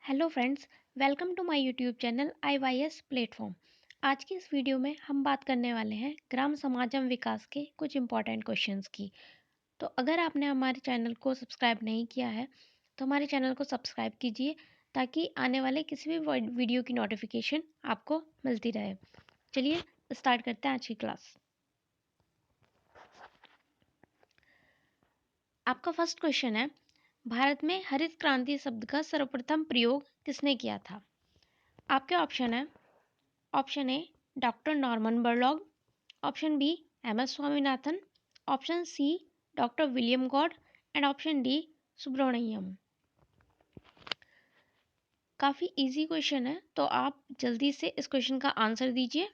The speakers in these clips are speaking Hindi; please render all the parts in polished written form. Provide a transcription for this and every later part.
Hello friends, welcome to my YouTube channel IYS platform. आज की इस वीडियो में हम बात करने वाले हैं ग्राम समाजम विकास के कुछ इम्पॉर्टेंट क्वेश्चंस की। तो अगर आपने हमारे चैनल को सब्सक्राइब नहीं किया है तो हमारे चैनल को सब्सक्राइब कीजिए ताकि आने वाले किसी भी वीडियो की नोटिफिकेशन आपको मिलती रहे। चलिए स्टार्ट करते हैं आज की क्लास। आपका फर्स्ट क्वेश्चन है, भारत में हरित क्रांति शब्द का सर्वप्रथम प्रयोग किसने किया था? आपके ऑप्शन है, option A doctor Norman Borlaug, option B MS Swaminathan, option C doctor William Gaud and option D Subramaniam. काफ़ी इजी क्वेश्चन है तो आप जल्दी से इस क्वेश्चन का आंसर दीजिए।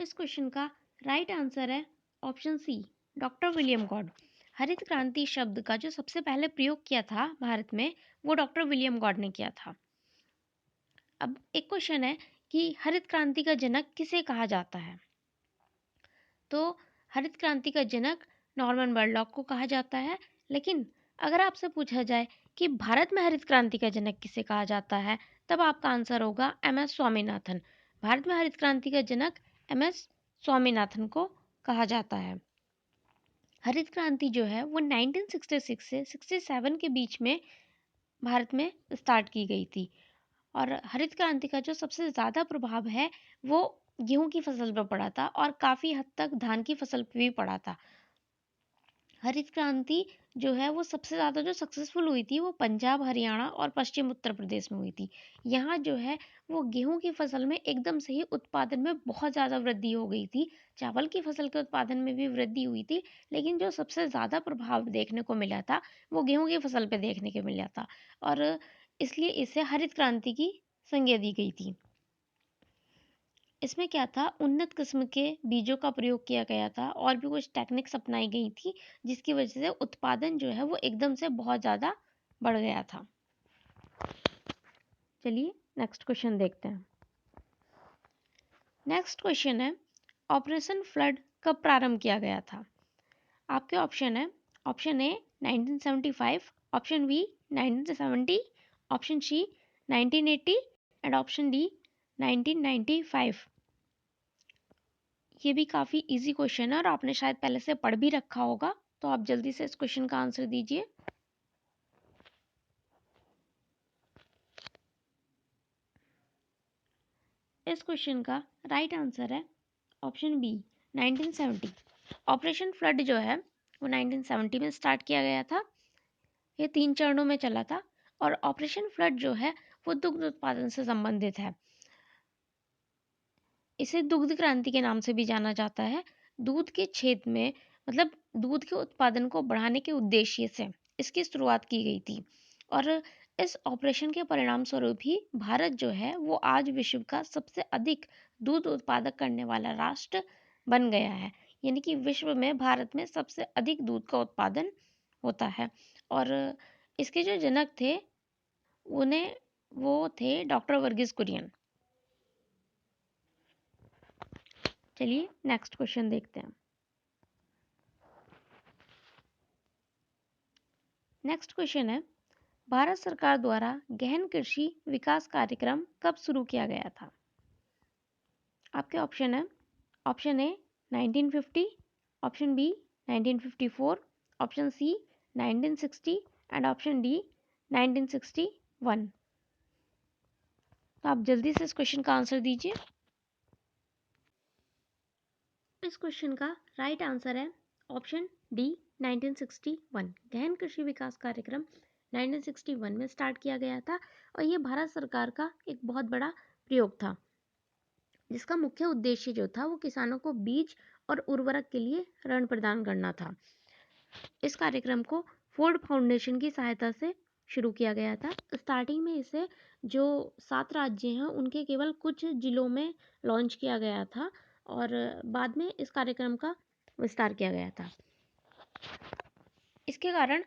इस क्वेश्चन का राइट आंसर है option C doctor William Gaud. हरित क्रांति शब्द का जो सबसे पहले प्रयोग किया था भारत में वो डॉक्टर विलियम गॉड ने किया था। अब एक क्वेश्चन है कि हरित क्रांति का जनक किसे कहा जाता है? तो हरित क्रांति का जनक नॉर्मन बोरलॉग को कहा जाता है। लेकिन अगर आपसे पूछा जाए कि भारत में हरित क्रांति का जनक किसे कहा जाता है, तब आपका आंसर होगा MS स्वामीनाथन। भारत में हरित क्रांति का जनक MS स्वामीनाथन को कहा जाता है। हरित क्रांति जो है वो 1966 से 67 के बीच में भारत में स्टार्ट की गई थी और हरित क्रांति का जो सबसे ज़्यादा प्रभाव है वो गेहूं की फसल पर पड़ा था और काफ़ी हद तक धान की फसल पर भी पड़ा था। हरित क्रांति जो है वो सबसे ज़्यादा जो सक्सेसफुल हुई थी वो पंजाब, हरियाणा और पश्चिम उत्तर प्रदेश में हुई थी। यहाँ जो है वो गेहूं की फसल में एकदम से ही उत्पादन में बहुत ज़्यादा वृद्धि हो गई थी। चावल की फसल के उत्पादन में भी वृद्धि हुई थी, लेकिन जो सबसे ज़्यादा प्रभाव देखने को मिला था वो गेहूं की फसल पे देखने को मिला था और इसलिए इसे हरित क्रांति की संज्ञा दी गई थी। इसमें क्या था, उन्नत किस्म के बीजों का प्रयोग किया गया था और भी कुछ टेक्निक्स अपनाई गई थी जिसकी वजह से उत्पादन जो है वो एकदम से बहुत ज़्यादा बढ़ गया था। चलिए नेक्स्ट क्वेश्चन देखते हैं। नेक्स्ट क्वेश्चन है, ऑपरेशन फ्लड कब प्रारंभ किया गया था? आपके ऑप्शन है, option A 1975, option B 1970, option C 1980 and option D 1995। ये भी काफ़ी इजी क्वेश्चन है और आपने शायद पहले से पढ़ भी रखा होगा, तो आप जल्दी से इस क्वेश्चन का आंसर दीजिए। इस क्वेश्चन का राइट आंसर है ऑप्शन बी 1970। ऑपरेशन फ्लड जो है वो 1970 में स्टार्ट किया गया था। ये 3 चरणों में चला था और ऑपरेशन फ्लड जो है वो दुग्ध उत्पादन से संबंधित है। इसे दुग्ध क्रांति के नाम से भी जाना जाता है। दूध के क्षेत्र में मतलब दूध के उत्पादन को बढ़ाने के उद्देश्य से इसकी शुरुआत की गई थी और इस ऑपरेशन के परिणाम स्वरूप ही भारत जो है वो आज विश्व का सबसे अधिक दूध उत्पादक करने वाला राष्ट्र बन गया है। यानी कि विश्व में भारत में सबसे अधिक दूध का उत्पादन होता है और इसके जो जनक थे उन्हें वो थे डॉक्टर वर्गीस कुरियन। चलिए नेक्स्ट क्वेश्चन देखते हैं। नेक्स्ट क्वेश्चन है, भारत सरकार द्वारा गहन कृषि विकास कार्यक्रम कब शुरू किया गया था? आपके ऑप्शन है, option A 1950, option B 1954, option C 1960 and option D 1961। तो आप जल्दी से इस क्वेश्चन का आंसर दीजिए। इस क्वेश्चन का राइट आंसर है ऑप्शन डी 1961। गहन कृषि विकास कार्यक्रम 1961 में स्टार्ट किया गया था और ये भारत सरकार का एक बहुत बड़ा प्रयोग था जिसका मुख्य उद्देश्य जो था वो किसानों को बीज और उर्वरक के लिए ऋण प्रदान करना था। इस कार्यक्रम को फोर्ड फाउंडेशन की सहायता से शुरू किया गया था। स्टार्टिंग में इसे जो 7 राज्य हैं उनके केवल कुछ जिलों में लॉन्च किया गया था और बाद में इस कार्यक्रम का विस्तार किया गया था। इसके कारण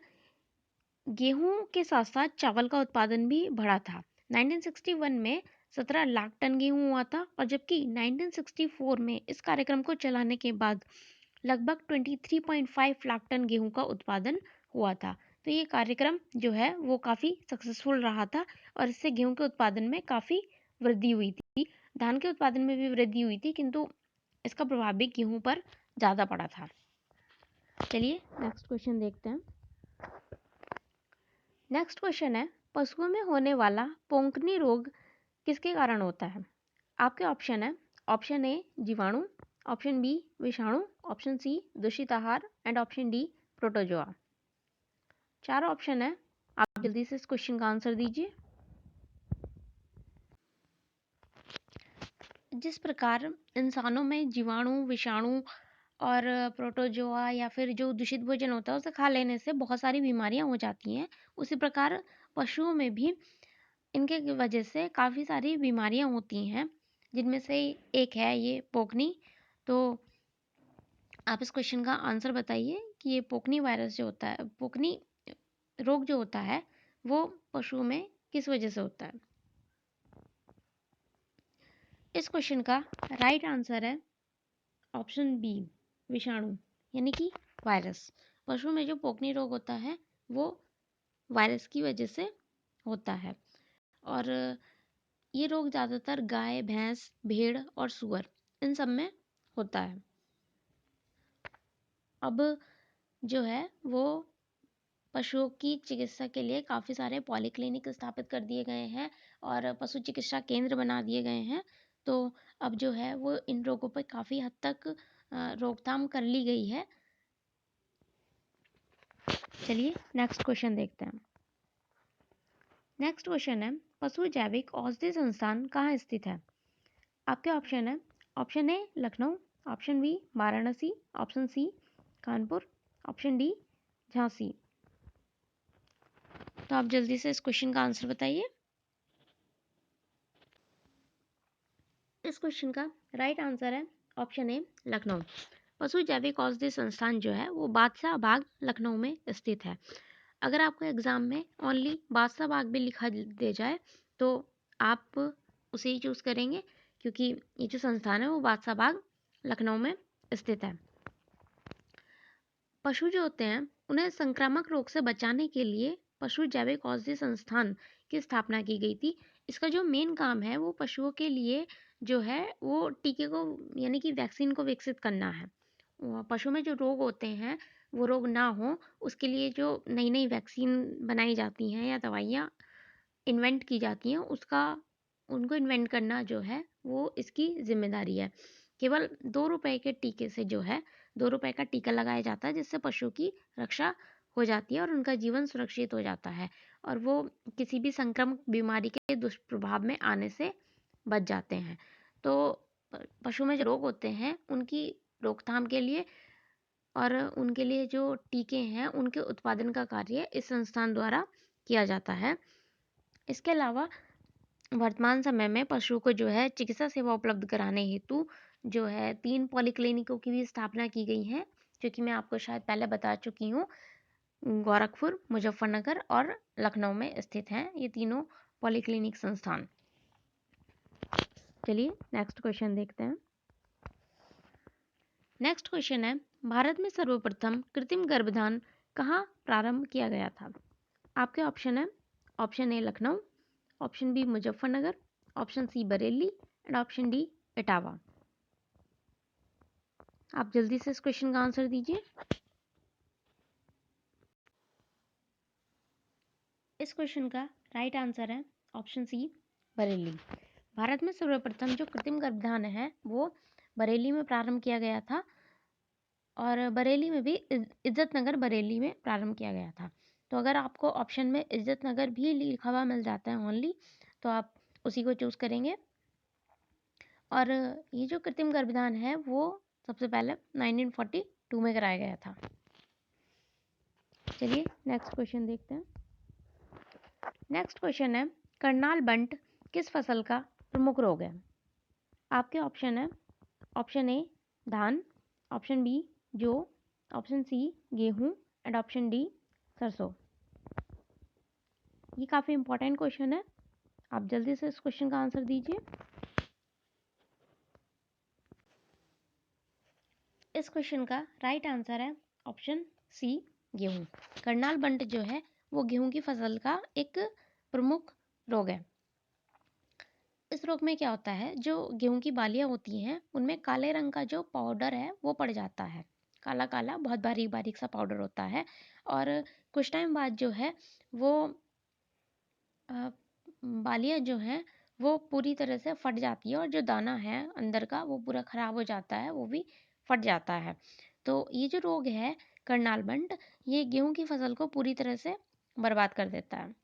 गेहूं के साथ साथ चावल का उत्पादन भी बढ़ा था। 1961 में 17 लाख टन गेहूं हुआ था और जबकि 1964 में इस कार्यक्रम को चलाने के बाद लगभग 23.5 लाख टन गेहूं का उत्पादन हुआ था। तो ये कार्यक्रम जो है वो काफ़ी सक्सेसफुल रहा था और इससे गेहूं के उत्पादन में काफ़ी वृद्धि हुई थी। धान के उत्पादन में भी वृद्धि हुई थी, किंतु इसका प्रभाव भी गेहूं पर ज़्यादा पड़ा था। चलिए नेक्स्ट क्वेश्चन देखते हैं। नेक्स्ट क्वेश्चन है, पशुओं में होने वाला पोंकनी रोग किसके कारण होता है? आपके ऑप्शन है, ऑप्शन ए जीवाणु, ऑप्शन बी विषाणु, ऑप्शन सी दूषित आहार and option D protozoa. 4 option है, आप जल्दी से इस क्वेश्चन का आंसर दीजिए। जिस प्रकार इंसानों में जीवाणु, विषाणु और प्रोटोजोआ या फिर जो दूषित भोजन होता है उसे खा लेने से बहुत सारी बीमारियां हो जाती हैं, उसी प्रकार पशुओं में भी इनके वजह से काफ़ी सारी बीमारियां होती हैं, जिनमें से एक है ये पोकनी। तो आप इस क्वेश्चन का आंसर बताइए कि ये पोकनी वायरस जो होता है, पोकनी रोग जो होता है वो पशुओं में किस वजह से होता है? इस क्वेश्चन का राइट आंसर है ऑप्शन बी विषाणु, यानी कि वायरस। पशुओं में जो पोकनी रोग होता है वो वायरस की वजह से होता है और ये रोग ज़्यादातर गाय, भैंस, भेड़ और सूअर इन सब में होता है। अब जो है वो पशुओं की चिकित्सा के लिए काफ़ी सारे पॉलीक्लिनिक स्थापित कर दिए गए हैं और पशु चिकित्सा केंद्र बना दिए गए हैं। तो अब जो है वो इन रोगों पर काफ़ी हद तक रोकथाम कर ली गई है। चलिए नेक्स्ट क्वेश्चन देखते हैं। नेक्स्ट क्वेश्चन है, पशु जैविक औषधि संस्थान कहाँ स्थित है? आपके ऑप्शन है, option A Lucknow, option B Varanasi, option C Kanpur, option D Jhansi. तो आप जल्दी से इस क्वेश्चन का आंसर बताइए। इस क्वेश्चन का राइट आंसर है ऑप्शन ए लखनऊ। पशु जैविक औषधि संस्थान जो है वो बादशाह बाग लखनऊ में स्थित है। अगर आपको एग्जाम में ओनली बादशाह बाग भी लिखा दे जाए तो आप उसे ही चूज करेंगे, क्योंकि ये जो संस्थान है वो बादशाह बाग लखनऊ में स्थित है। पशु जो होते हैं उन्हें संक्रामक रोग से बचाने के लिए पशु जैविक औषधि संस्थान की स्थापना की गई थी। इसका जो मेन काम है वो पशुओं के लिए जो है वो टीके को यानी कि वैक्सीन को विकसित करना है। पशु में जो रोग होते हैं वो रोग ना हो उसके लिए जो नई नई वैक्सीन बनाई जाती हैं या दवाइयाँ इन्वेंट की जाती हैं उसका उनको इन्वेंट करना जो है वो इसकी जिम्मेदारी है। केवल 2 रुपए के टीके से जो है 2 रुपए का टीका लगाया जाता है, जिससे पशु की रक्षा हो जाती है और उनका जीवन सुरक्षित हो जाता है और वो किसी भी संक्रामक बीमारी के दुष्प्रभाव में आने से बच जाते हैं। तो पशु में जो रोग होते हैं उनकी रोकथाम के लिए और उनके लिए जो टीके हैं उनके उत्पादन का कार्य इस संस्थान द्वारा किया जाता है। इसके अलावा वर्तमान समय में पशुओं को जो है चिकित्सा सेवा उपलब्ध कराने हेतु जो है 3 पॉलीक्लिनिकों की भी स्थापना की गई है, जो कि मैं आपको शायद पहले बता चुकी हूँ। गोरखपुर, मुजफ्फरनगर और लखनऊ में स्थित हैं ये तीनों पॉलीक्लिनिक संस्थान। चलिए नेक्स्ट क्वेश्चन देखते हैं। नेक्स्ट क्वेश्चन है, भारत में सर्वप्रथम कृत्रिम गर्भधान कहाँ प्रारंभ किया गया था? आपके ऑप्शन है, option A Lucknow, option B Muzaffarnagar, option C Bareilly and option D Etawah. आप जल्दी से इस क्वेश्चन का आंसर दीजिए। इस क्वेश्चन का राइट आंसर है ऑप्शन सी बरेली। भारत में सर्वप्रथम जो कृत्रिम गर्भधान है वो बरेली में प्रारंभ किया गया था और बरेली में भी इज्जत नगर बरेली में प्रारंभ किया गया था। तो अगर आपको ऑप्शन में इज्जत नगर भी लिखा हुआ मिल जाता है ओनली, तो आप उसी को चूज करेंगे। और ये जो कृत्रिम गर्भधान है वो सबसे पहले 1942 में कराया गया था। चलिए नेक्स्ट क्वेश्चन देखते हैं। नेक्स्ट क्वेश्चन है, करनाल बंट किस फसल का प्रमुख रोग है? आपके ऑप्शन है, ऑप्शन ए धान, ऑप्शन बी जौ, ऑप्शन सी गेहूं एंड ऑप्शन डी सरसों। ये काफ़ी इंपॉर्टेंट क्वेश्चन है, आप जल्दी से इस क्वेश्चन का आंसर दीजिए। इस क्वेश्चन का राइट आंसर है ऑप्शन सी, गेहूं। करनाल बंट जो है वो गेहूं की फसल का एक प्रमुख रोग है। इस रोग में क्या होता है, जो गेहूं की बालियां होती हैं उनमें काले रंग का जो पाउडर है वो पड़ जाता है। काला काला बहुत बारीक बारीक सा पाउडर होता है और कुछ टाइम बाद जो है वो बालियां जो हैं वो पूरी तरह से फट जाती है और जो दाना है अंदर का वो पूरा खराब हो जाता है, वो भी फट जाता है। तो ये जो रोग है करनाल बंट, ये गेहूं की फसल को पूरी तरह से बर्बाद कर देता है।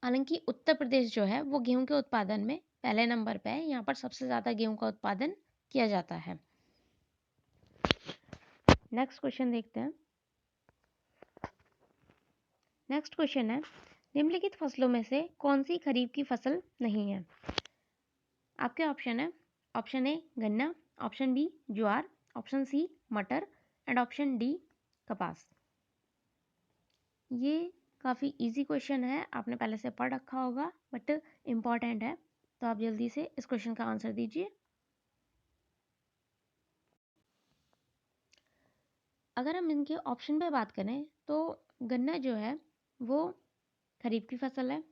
हालांकि उत्तर प्रदेश जो है वो गेहूं के उत्पादन में पहले नंबर पे है, यहाँ पर सबसे ज़्यादा गेहूं का उत्पादन किया जाता है। नेक्स्ट क्वेश्चन देखते हैं। नेक्स्ट क्वेश्चन है, निम्नलिखित फसलों में से कौन सी खरीफ की फसल नहीं है? आपके ऑप्शन है, ऑप्शन ए गन्ना, ऑप्शन बी ज्वार, ऑप्शन सी मटर एंड ऑप्शन डी कपास। ये काफ़ी इजी क्वेश्चन है, आपने पहले से पढ़ रखा होगा बट इम्पॉर्टेंट है, तो आप जल्दी से इस क्वेश्चन का आंसर दीजिए। अगर हम इनके ऑप्शन पे बात करें तो गन्ना जो है वो खरीफ की फसल है।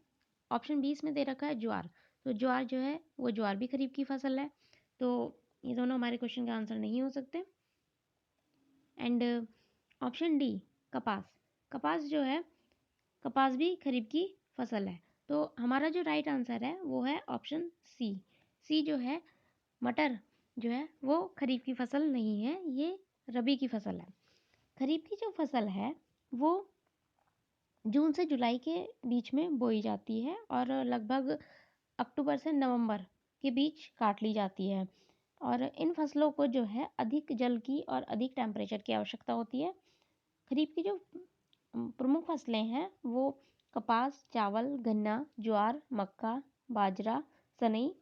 ऑप्शन बी इसमें दे रखा है ज्वार, तो ज्वार जो है वो ज्वार भी खरीफ की फसल है, तो ये दोनों हमारे क्वेश्चन का आंसर नहीं हो सकते। एंड ऑप्शन डी कपास, कपास जो है कपास भी खरीफ की फसल है, तो हमारा जो राइट आंसर है वो है ऑप्शन सी। सी जो है मटर जो है वो खरीफ की फसल नहीं है, ये रबी की फसल है। खरीफ की जो फसल है वो जून से जुलाई के बीच में बोई जाती है और लगभग अक्टूबर से नवंबर के बीच काट ली जाती है। और इन फसलों को जो है अधिक जल की और अधिक टेम्परेचर की आवश्यकता होती है। खरीफ की जो प्रमुख फसलें हैं वो कपास, चावल, गन्ना, ज्वार, मक्का, बाजरा, सनई,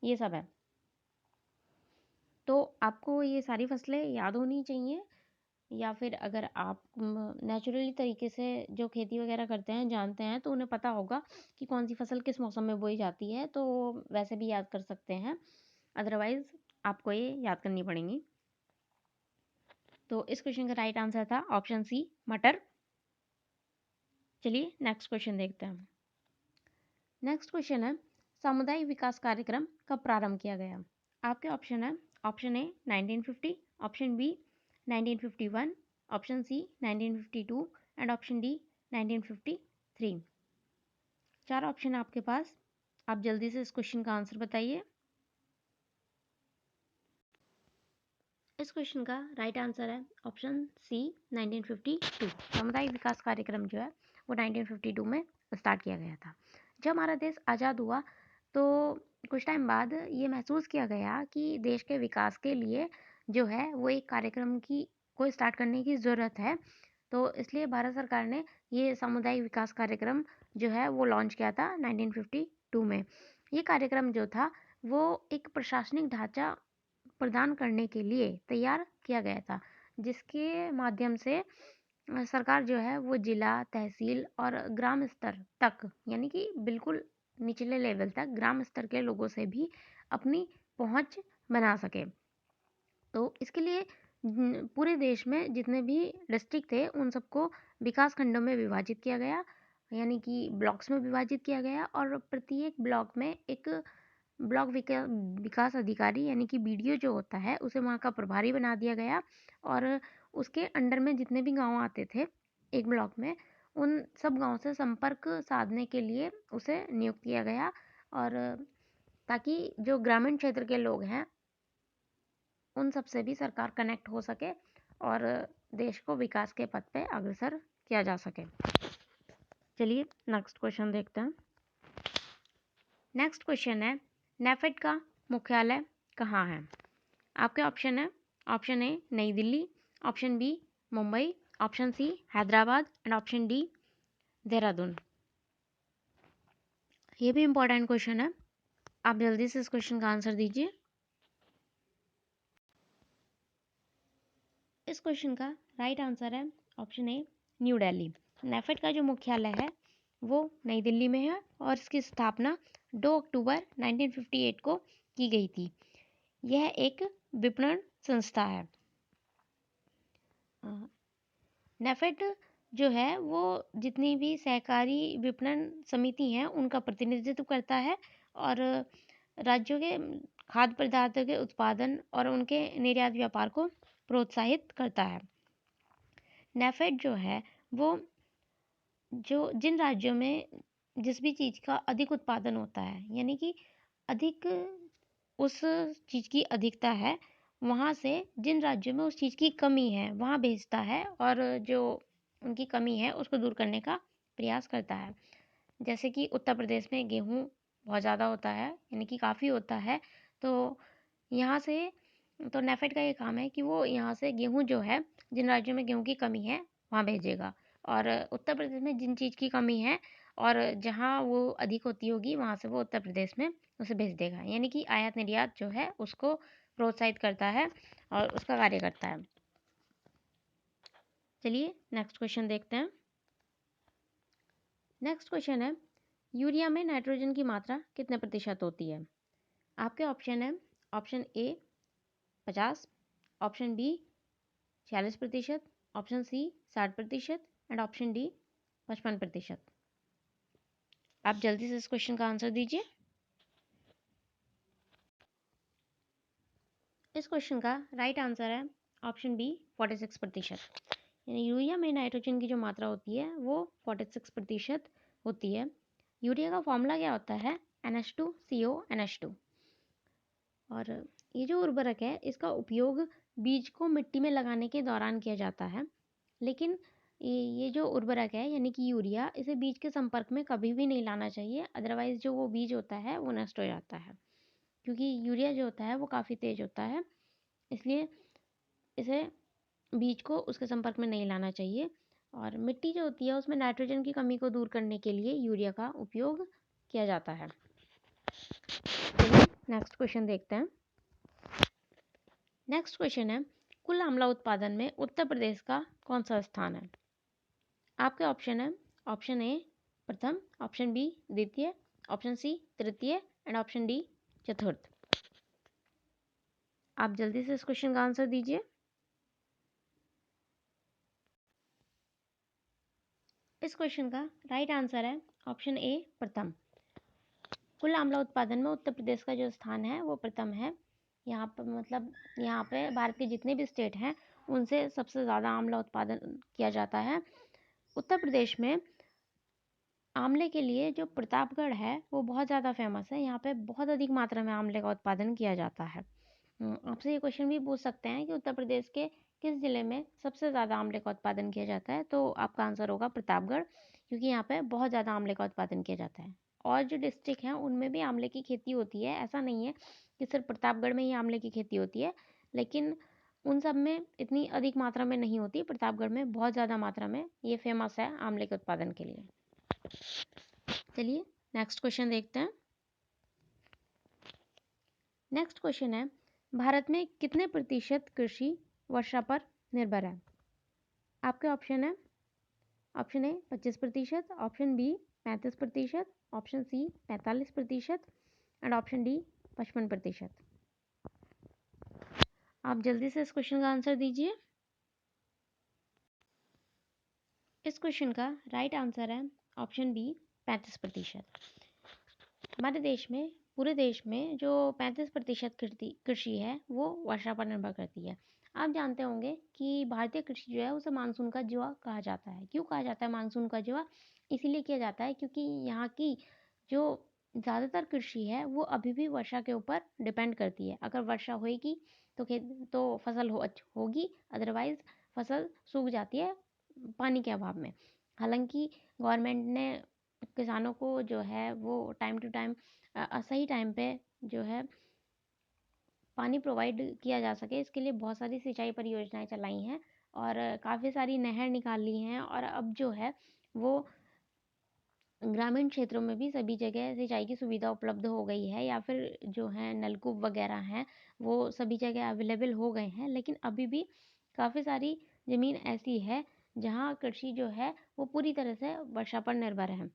ये सब है। तो आपको ये सारी फसलें याद होनी चाहिए, या फिर अगर आप नेचुरली तरीके से जो खेती वगैरह करते हैं जानते हैं तो उन्हें पता होगा कि कौन सी फसल किस मौसम में बोई जाती है, तो वैसे भी याद कर सकते हैं, अदरवाइज आपको ये याद करनी पड़ेंगी। तो इस क्वेश्चन का राइट आंसर था ऑप्शन सी मटर। चलिए नेक्स्ट क्वेश्चन देखते हैं। नेक्स्ट क्वेश्चन है, सामुदायिक विकास कार्यक्रम कब प्रारंभ किया गया? आपके ऑप्शन है, option A 1950, option B 1951, option C 1952 and option D 1953। चार ऑप्शन आपके पास, आप जल्दी से इस क्वेश्चन का आंसर बताइए। इस क्वेश्चन का राइट आंसर है ऑप्शन सी 1952। सामुदायिक विकास कार्यक्रम जो है वो 1952 में स्टार्ट किया गया था। जब हमारा देश आज़ाद हुआ तो कुछ टाइम बाद ये महसूस किया गया कि देश के विकास के लिए जो है वो एक कार्यक्रम की को स्टार्ट करने की ज़रूरत है, तो इसलिए भारत सरकार ने ये सामुदायिक विकास कार्यक्रम जो है वो लॉन्च किया था 1952 में। ये कार्यक्रम जो था वो एक प्रशासनिक ढांचा प्रदान करने के लिए तैयार किया गया था, जिसके माध्यम से सरकार जो है वो जिला, तहसील और ग्राम स्तर तक, यानी कि बिल्कुल निचले लेवल तक ग्राम स्तर के लोगों से भी अपनी पहुंच बना सके। तो इसके लिए पूरे देश में जितने भी डिस्ट्रिक्ट थे उन सबको विकास खंडों में विभाजित किया गया, यानी कि ब्लॉक्स में विभाजित किया गया, और प्रत्येक ब्लॉक में एक ब्लॉक विकास अधिकारी यानी कि बीडीओ जो होता है उसे वहाँ का प्रभारी बना दिया गया, और उसके अंडर में जितने भी गांव आते थे एक ब्लॉक में, उन सब गांव से संपर्क साधने के लिए उसे नियुक्त किया गया, और ताकि जो ग्रामीण क्षेत्र के लोग हैं उन सब से भी सरकार कनेक्ट हो सके और देश को विकास के पथ पे अग्रसर किया जा सके। चलिए नेक्स्ट क्वेश्चन देखते हैं। नेक्स्ट क्वेश्चन है, नेफेड का मुख्यालय कहाँ है? आपके ऑप्शन है, option A New Delhi, option B Mumbai, option C Hyderabad and option D Dehradun. ये भी इम्पोर्टेंट क्वेश्चन है, आप जल्दी से इस क्वेश्चन का आंसर दीजिए। इस क्वेश्चन का राइट आंसर है option a new Delhi. NAFED का जो मुख्यालय है वो नई दिल्ली में है और इसकी स्थापना 2 अक्टूबर 1958 को की गई थी। यह एक विपणन संस्था है। नेफेड जो है वो जितनी भी सहकारी विपणन समिति हैं उनका प्रतिनिधित्व करता है और राज्यों के खाद्य पदार्थों के उत्पादन और उनके निर्यात व्यापार को प्रोत्साहित करता है। नेफेड जो है वो जो जिन राज्यों में जिस भी चीज़ का अधिक उत्पादन होता है, यानी कि अधिक उस चीज़ की अधिकता है, वहाँ से जिन राज्यों में उस चीज़ की कमी है वहाँ भेजता है और जो उनकी कमी है उसको दूर करने का प्रयास करता है। जैसे कि उत्तर प्रदेश में गेहूँ बहुत ज़्यादा होता है, यानी कि काफ़ी होता है, तो यहाँ से तो नेफेड का ये काम है कि वो यहाँ से गेहूँ जो है जिन राज्यों में गेहूँ की कमी है वहाँ भेजेगा और उत्तर प्रदेश में जिन चीज़ की कमी है और जहाँ वो अधिक होती होगी वहाँ से वो उत्तर प्रदेश में उसे भेज देगा, यानी कि आयात निर्यात जो है उसको प्रोत्साहित करता है और उसका कार्य करता है। चलिए नेक्स्ट क्वेश्चन देखते हैं। नेक्स्ट क्वेश्चन है, यूरिया में नाइट्रोजन की मात्रा कितने प्रतिशत होती है? आपके ऑप्शन है, option A 50, option B 46%, option C 60% and option D 55%। आप जल्दी से इस क्वेश्चन का आंसर दीजिए। इस क्वेश्चन का राइट आंसर है ऑप्शन बी 46%। यानी यूरिया में नाइट्रोजन की जो मात्रा होती है वो 46% होती है। यूरिया का फॉर्मूला क्या होता है? NH2CO NH2। और ये जो उर्वरक है इसका उपयोग बीज को मिट्टी में लगाने के दौरान किया जाता है, लेकिन ये जो उर्वरक है यानी कि यूरिया, इसे बीज के संपर्क में कभी भी नहीं लाना चाहिए, अदरवाइज जो वो बीज होता है वो नष्ट हो जाता है, क्योंकि यूरिया जो होता है वो काफ़ी तेज होता है, इसलिए इसे बीज को उसके संपर्क में नहीं लाना चाहिए। और मिट्टी जो होती है उसमें नाइट्रोजन की कमी को दूर करने के लिए यूरिया का उपयोग किया जाता है। चलिए नेक्स्ट क्वेश्चन देखते हैं। नेक्स्ट क्वेश्चन है, कुल आंवला उत्पादन में उत्तर प्रदेश का कौन सा स्थान है? आपके ऑप्शन है, ऑप्शन ए प्रथम, ऑप्शन बी द्वितीय, ऑप्शन सी तृतीय एंड ऑप्शन डी चतुर्थ। आप जल्दी से इस क्वेश्चन का आंसर दीजिए। इस क्वेश्चन का राइट आंसर है ऑप्शन ए प्रथम। कुल आंवला उत्पादन में उत्तर प्रदेश का जो स्थान है वो प्रथम है। यहाँ पर मतलब यहाँ पे भारत के जितने भी स्टेट हैं उनसे सबसे ज़्यादा आंवला उत्पादन किया जाता है। उत्तर प्रदेश में आंवले के लिए जो प्रतापगढ़ है वो बहुत ज़्यादा फेमस है। यहाँ पे बहुत अधिक मात्रा में आंवले का उत्पादन किया जाता है। आपसे ये क्वेश्चन भी पूछ सकते हैं कि उत्तर प्रदेश के किस ज़िले में सबसे ज़्यादा आंवले का उत्पादन किया जाता है, तो आपका आंसर होगा प्रतापगढ़, क्योंकि यहाँ पे बहुत ज़्यादा आंवले का उत्पादन किया जाता है। और जो डिस्ट्रिक्ट हैं उनमें भी आंवले की खेती होती है, ऐसा नहीं है कि सिर्फ प्रतापगढ़ में ही आंवले की खेती होती है, लेकिन उन सब में इतनी अधिक मात्रा में नहीं होती। प्रतापगढ़ में बहुत ज़्यादा मात्रा में ये फेमस है आंवले के उत्पादन के लिए। चलिए नेक्स्ट क्वेश्चन देखते हैं। नेक्स्ट क्वेश्चन है, भारत में कितने प्रतिशत कृषि वर्षा पर निर्भर है? आपके ऑप्शन है, option A 25%, option B 35%, option C 45% and option D 55%। आप जल्दी से इस क्वेश्चन का आंसर दीजिए। इस क्वेश्चन का राइट आंसर है ऑप्शन बी 35%। हमारे देश में, पूरे देश में जो 35% कृषि है वो वर्षा पर निर्भर करती है। आप जानते होंगे कि भारतीय कृषि जो है उसे मानसून का जुआ कहा जाता है। क्यों कहा जाता है मानसून का जुआ? इसीलिए किया जाता है क्योंकि यहाँ की जो ज़्यादातर कृषि है वो अभी भी वर्षा के ऊपर डिपेंड करती है। अगर वर्षा होएगी तो फसल होगी, अदरवाइज फसल सूख जाती है पानी के अभाव में। हालांकि गवर्नमेंट ने किसानों को जो है वो टाइम टू टाइम सही टाइम पे जो है पानी प्रोवाइड किया जा सके, इसके लिए बहुत सारी सिंचाई परियोजनाएं चलाई हैं और काफ़ी सारी नहर निकाली हैं और अब जो है वो ग्रामीण क्षेत्रों में भी सभी जगह सिंचाई की सुविधा उपलब्ध हो गई है, या फिर जो है नलकूप वगैरह हैं वो सभी जगह अवेलेबल हो गए हैं। लेकिन अभी भी काफ़ी सारी ज़मीन ऐसी है जहाँ कृषि जो है वो पूरी तरह से वर्षा पर निर्भर है।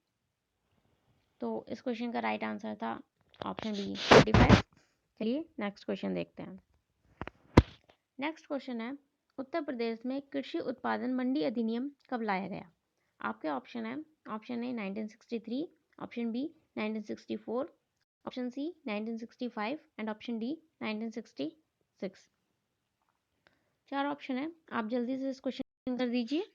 तो इस क्वेश्चन का राइट आंसर था ऑप्शन बी 45। चलिए नेक्स्ट क्वेश्चन देखते हैं। नेक्स्ट क्वेश्चन है, उत्तर प्रदेश में कृषि उत्पादन मंडी अधिनियम कब लाया गया? आपके ऑप्शन है, option A 1963, option B 1964, option C 1965 and option D 1966। चार ऑप्शन है, आप जल्दी से इस क्वेश्चन कर दीजिए।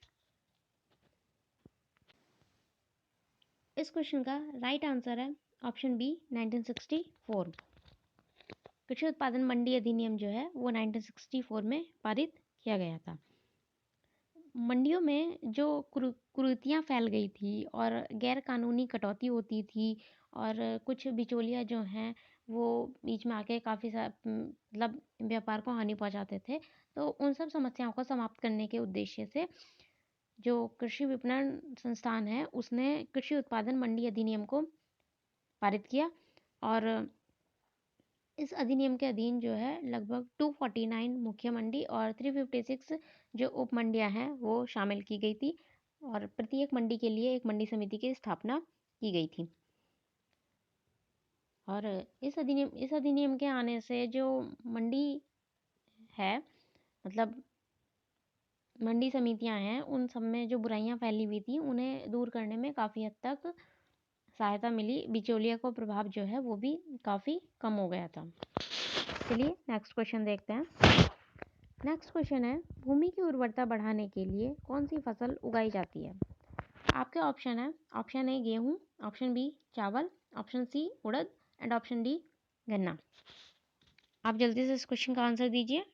इस क्वेश्चन का राइट आंसर है ऑप्शन बी 1964। कृषि उत्पादन मंडी अधिनियम जो है वो 1964 में पारित किया गया था। मंडियों में जो कुरीतियाँ फैल गई थी और गैर कानूनी कटौती होती थी और कुछ बिचौलिया जो हैं वो बीच में आके काफ़ी मतलब व्यापार को हानि पहुंचाते थे, तो उन सब समस्याओं को समाप्त करने के उद्देश्य से जो कृषि विपणन संस्थान है उसने कृषि उत्पादन मंडी अधिनियम को पारित किया और इस अधिनियम के अधीन जो है लगभग 249 मुख्य मंडी और 356 जो उप मंडियां हैं वो शामिल की गई थी और प्रत्येक मंडी के लिए एक मंडी समिति की स्थापना की गई थी। और इस अधिनियम के आने से जो मंडी है, मतलब मंडी समितियां हैं, उन सब में जो बुराइयां फैली हुई थी उन्हें दूर करने में काफ़ी हद तक सहायता मिली। बिचौलिया का प्रभाव जो है वो भी काफ़ी कम हो गया था। चलिए नेक्स्ट क्वेश्चन देखते हैं। नेक्स्ट क्वेश्चन है, भूमि की उर्वरता बढ़ाने के लिए कौन सी फसल उगाई जाती है? आपके ऑप्शन है, ऑप्शन ए गेहूं, ऑप्शन बी चावल, ऑप्शन सी उड़द एंड ऑप्शन डी गन्ना। आप जल्दी से इस क्वेश्चन का आंसर दीजिए।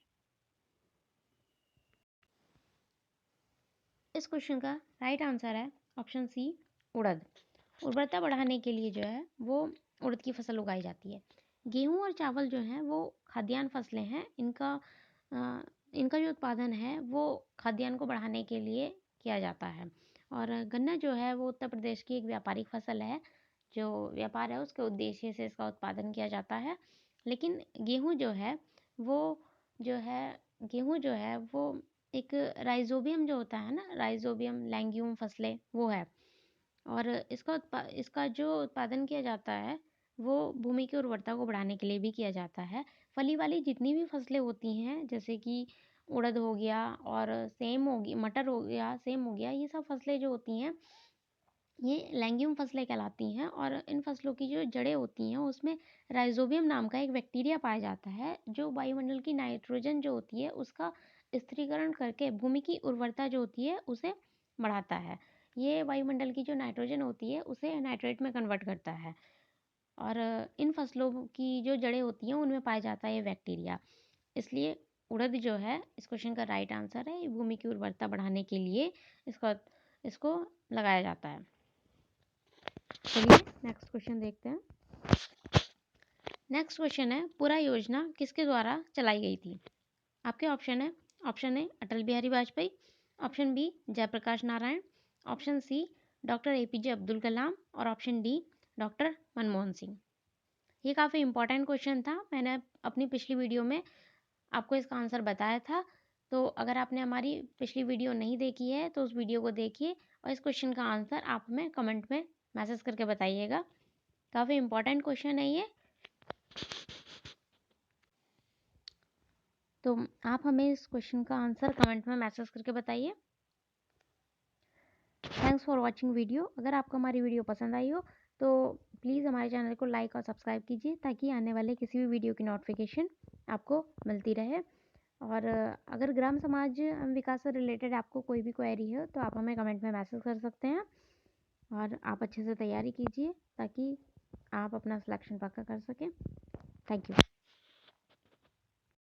इस क्वेश्चन का राइट आंसर है ऑप्शन सी उड़द। उर्वरता बढ़ाने के लिए जो है वो उड़द की फसल उगाई जाती है। गेहूं और चावल जो हैं वो खाद्यान्न फसलें हैं। इनका जो उत्पादन है वो खाद्यान्न को बढ़ाने के लिए किया जाता है। और गन्ना जो है वो उत्तर प्रदेश की एक व्यापारिक फसल है, जो व्यापार है उसके उद्देश्य से इसका उत्पादन किया जाता है। लेकिन गेहूं जो है वो जो है गेहूं जो है वो एक राइजोबियम जो होता है ना, राइजोबियम लैंग्यूम फसलें वो है। और इसका जो उत्पादन किया जाता है वो भूमि की उर्वरता को बढ़ाने के लिए भी किया जाता है। फली वाली जितनी भी फसलें होती हैं जैसे कि उड़द हो गया और सेम होगी, मटर हो गया, सेम हो गया, ये सब फसलें जो होती हैं ये लैंग्यूम फसलें कहलाती हैं। और इन फसलों की जो जड़ें होती हैं उसमें राइजोबियम नाम का एक बैक्टीरिया पाया जाता है जो वायुमंडल की नाइट्रोजन जो होती है उसका स्थिरीकरण करके भूमि की उर्वरता जो होती है उसे बढ़ाता है। ये वायुमंडल की जो नाइट्रोजन होती है उसे नाइट्रेट में कन्वर्ट करता है। और इन फसलों की जो जड़ें होती हैं उनमें पाया जाता है ये बैक्टीरिया। इसलिए उड़द जो है इस क्वेश्चन का राइट आंसर है। भूमि की उर्वरता बढ़ाने के लिए इसको लगाया जाता है। चलिए नेक्स्ट क्वेश्चन देखते हैं। नेक्स्ट क्वेश्चन है, पूरा योजना किसके द्वारा चलाई गई थी? आपके ऑप्शन है, option A Atal Bihari Vajpayee, option B Jayaprakash Narayan, option C doctor APJ Abdul Kalam और option D doctor Manmohan Singh. ये काफ़ी इंपॉर्टेंट क्वेश्चन था। मैंने अपनी पिछली वीडियो में आपको इसका आंसर बताया था। तो अगर आपने हमारी पिछली वीडियो नहीं देखी है तो उस वीडियो को देखिए और इस क्वेश्चन का आंसर आप हमें कमेंट में मैसेज करके बताइएगा। काफ़ी इंपॉर्टेंट क्वेश्चन है ये। तो आप हमें इस क्वेश्चन का आंसर कमेंट में मैसेज करके बताइए। Thanks for watching video. अगर आपको हमारी वीडियो पसंद आई हो तो प्लीज़ हमारे चैनल को लाइक और सब्सक्राइब कीजिए ताकि आने वाले किसी भी वीडियो की नोटिफिकेशन आपको मिलती रहे। और अगर ग्राम समाज विकास से रिलेटेड आपको कोई भी क्वेरी हो तो आप हमें कमेंट में मैसेज कर सकते हैं। और आप अच्छे से तैयारी कीजिए ताकि आप अपना सिलेक्शन पक्का कर सकें। Thank you.